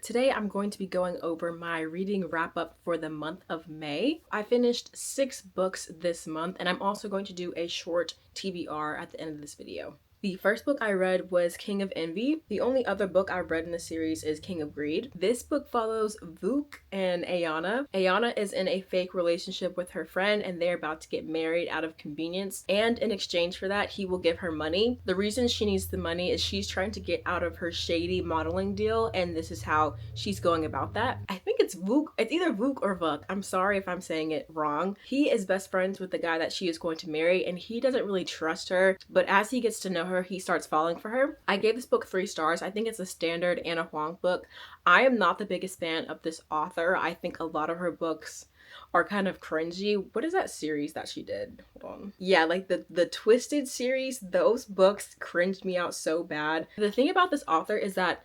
Today I'm going to be going over my reading wrap up for the month of May. I finished 6 books this month, and I'm also going to do a short TBR at the end of this video. The first book I read was King of Envy. The only other book I've read in the series is King of Greed. This book follows Vuk and Ayana. Ayana is in a fake relationship with her friend and they're about to get married out of convenience, and in exchange for that he will give her money. The reason she needs the money is she's trying to get out of her shady modeling deal, and this is how she's going about that. I think it's Vuk. It's either Vuk or Vuk. I'm sorry if I'm saying it wrong. He is best friends with the guy that she is going to marry, and he doesn't really trust her, but as he gets to know her, he starts falling for her. I gave this book 3 stars. I think it's a standard Anna Huang book. I am not the biggest fan of this author. I think a lot of her books are kind of cringy. What is that series that she did? Hold on. Yeah, like the Twisted series, those books cringed me out so bad. The thing about this author is that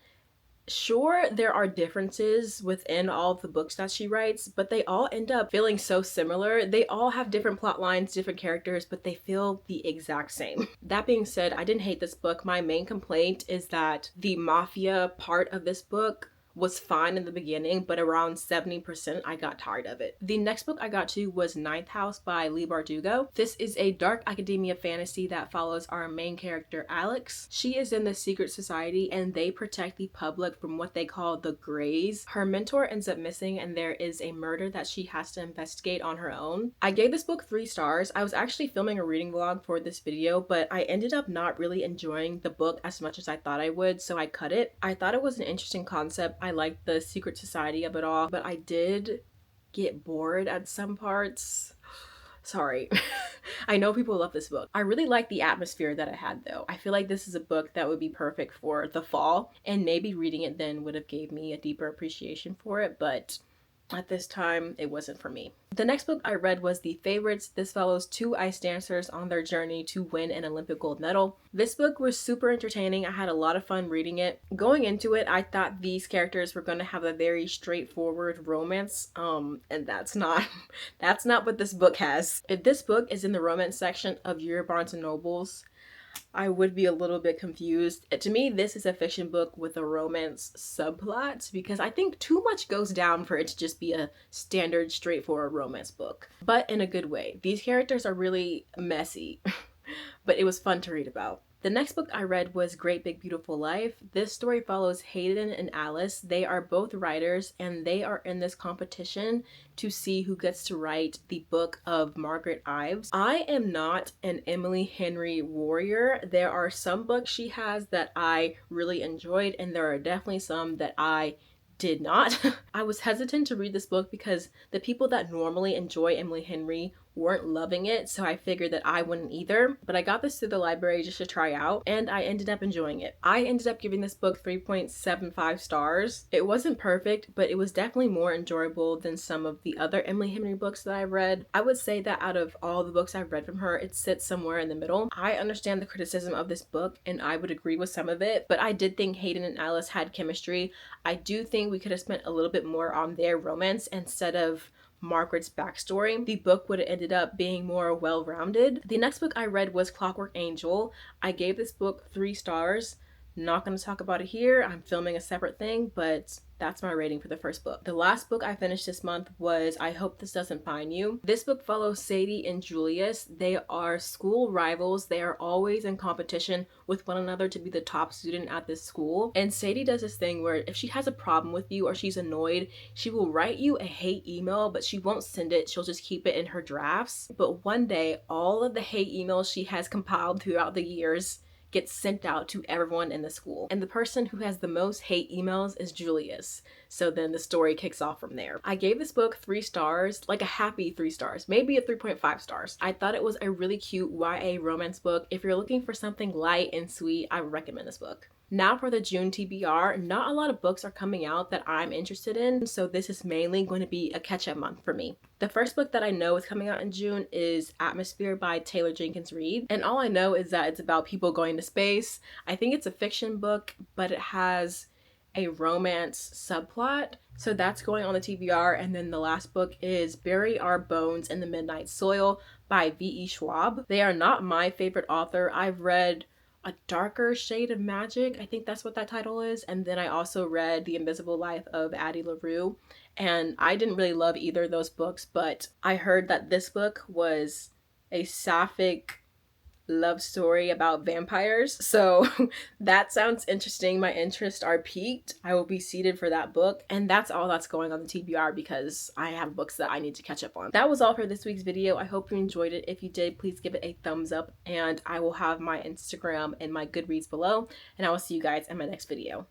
sure, there are differences within all of the books that she writes, but they all end up feeling so similar. They all have different plot lines, different characters, but they feel the exact same. That being said, I didn't hate this book. My main complaint is that the mafia part of this book was fine in the beginning, but around 70% I got tired of it. The next book I got to was Ninth House by Leigh Bardugo. This is a dark academia fantasy that follows our main character Alex. She is in the secret society and they protect the public from what they call the Greys. Her mentor ends up missing and there is a murder that she has to investigate on her own. I gave this book 3 stars. I was actually filming a reading vlog for this video, but I ended up not really enjoying the book as much as I thought I would, so I cut it. I thought it was an interesting concept. I liked the secret society of it all, but I did get bored at some parts. Sorry. I know people love this book. I really like the atmosphere that it had though. I feel like this is a book that would be perfect for the fall, and maybe reading it then would have gave me a deeper appreciation for it, but at this time, it wasn't for me. The next book I read was The Favorites. This follows 2 ice dancers on their journey to win an Olympic gold medal. This book was super entertaining. I had a lot of fun reading it. Going into it, I thought these characters were going to have a very straightforward romance, and that's not what this book has. If this book is in the romance section of your Barnes & Nobles, I would be a little bit confused. To me, this is a fiction book with a romance subplot because I think too much goes down for it to just be a standard, straightforward romance book, but in a good way. These characters are really messy, but it was fun to read about. The next book I read was Great Big Beautiful Life. This story follows Hayden and Alice. They are both writers and they are in this competition to see who gets to write the book of Margaret Ives. I am not an Emily Henry warrior. There are some books she has that I really enjoyed, and there are definitely some that I did not. I was hesitant to read this book because the people that normally enjoy Emily Henry weren't loving it, so I figured that I wouldn't either. But I got this through the library just to try out, and I ended up enjoying it. I ended up giving this book 3.75 stars. It wasn't perfect, but it was definitely more enjoyable than some of the other Emily Henry books that I've read. I would say that out of all the books I've read from her, it sits somewhere in the middle. I understand the criticism of this book, and I would agree with some of it, but I did think Hayden and Alice had chemistry. I do think we could have spent a little bit more on their romance instead of Margaret's backstory. The book would have ended up being more well-rounded. The next book I read was Clockwork Angel. I gave this book 3 stars. Not going to talk about it here. I'm filming a separate thing, but that's my rating for the first book. The last book I finished this month was I Hope This Doesn't Find You. This book follows Sadie and Julius. They are school rivals. They are always in competition with one another to be the top student at this school. And Sadie does this thing where if she has a problem with you or she's annoyed, she will write you a hate email, but she won't send it. She'll just keep it in her drafts. But one day, all of the hate emails she has compiled throughout the years gets sent out to everyone in the school. And the person who has the most hate emails is Julius. So then the story kicks off from there. I gave this book 3 stars, like a happy 3 stars, maybe a 3.5 stars. I thought it was a really cute YA romance book. If you're looking for something light and sweet, I would recommend this book. Now for the June TBR, not a lot of books are coming out that I'm interested in, so this is mainly going to be a catch-up month for me. The first book that I know is coming out in June is Atmosphere by Taylor Jenkins Reid, and all I know is that it's about people going to space. I think it's a fiction book, but it has a romance subplot, so that's going on the TBR. And then the last book is Bury Our Bones in the Midnight Soil by V.E. Schwab. They are not my favorite author. I've read A Darker Shade of Magic. I think that's what that title is. And then I also read The Invisible Life of Addie LaRue. And I didn't really love either of those books, but I heard that this book was a sapphic love story about vampires. So that sounds interesting. My interests are piqued. I will be seated for that book. And that's all that's going on the TBR because I have books that I need to catch up on. That was all for this week's video. I hope you enjoyed it. If you did, please give it a thumbs up, and I will have my Instagram and my Goodreads below, and I will see you guys in my next video.